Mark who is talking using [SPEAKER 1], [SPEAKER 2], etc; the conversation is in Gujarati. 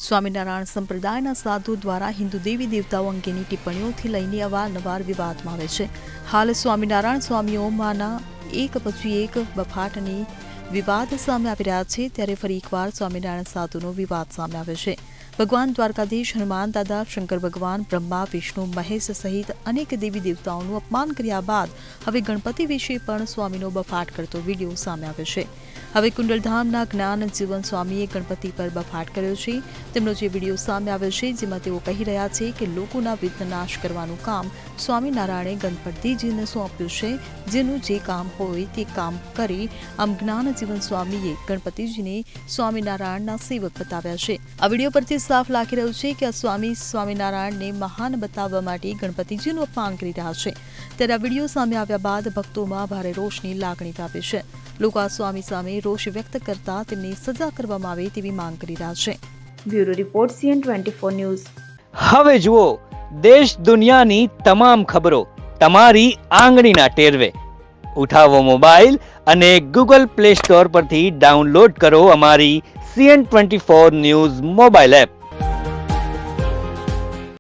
[SPEAKER 1] સ્વામિનારાયણ સંપ્રદાયના સાધુ દ્વારા હિન્દુ દેવી દેવતાઓ અંગેની ટિપ્પણીઓથી લઈને અવારનવાર વિવાદમાં આવે છે. હાલ સ્વામિનારાયણ સ્વામીઓમાંના એક પછી એક બફાટ અને વિવાદ સામે આવી રહ્યા છે. ત્યારે ફરી એકવાર સ્વામિનારાયણ સાધુનો વિવાદ સામે આવ્યો છે. ભગવાન દ્વારકાધીશ, હનુમાન દાદા, શંકર ભગવાન, બ્રહ્મા, વિષ્ણુ, મહેશ સહિત અનેક દેવી દેવતાઓનું અપમાન કર્યા બાદ હવે ગણપતિ વિશે પણ સ્વામીનો બફાટ કરતો વિડીયો સામે આવ્યો છે. હવે કુંડલધામના જ્ઞાન જીવન સ્વામીએ ગણપતિ પર બફાટ કર્યો છે. તેમનો જે વિડીયો સામે આવ્યો છે જેમાં તેઓ કહી રહ્યા છે કે લોકોના વિઘ્ન નાશ કરવાનું કામ સ્વામિનારાયણે ગણપતિજીને સોંપ્યું છે. જેનું જે કામ હોય તે કામ કરી આમ જ્ઞાન જીવન સ્વામીએ ગણપતિજીને સ્વામિનારાયણના સેવક બતાવ્યા છે. આ વિડીયો પરથી સાફ લાગી રહ્યું છે કે આ સ્વામી સ્વામિનારાયણને મહાન બતાવવા માટે ગણપતિજીનું અપમાન કરી રહ્યા છે. ત્યારે આ વિડીયો સામે આવ્યા બાદ ભક્તોમાં ભારે રોષની લાગણી વ્યાપી છે. લોકો આ સ્વામી સામે રોષ વ્યક્ત કરતા તેમને સજા કરવામાં આવે તેવી માંગ કરી રહ્યા છે.
[SPEAKER 2] Bureau report CN24 news.
[SPEAKER 3] હવે જુઓ દેશ દુનિયાની તમામ ખબરો તમારી આંગળીના ટેરવે. ઉઠાવો મોબાઈલ અને Google Play Store પરથી ડાઉનલોડ કરો અમારી CN24 ન્યૂઝ મોબાઈલ એપ.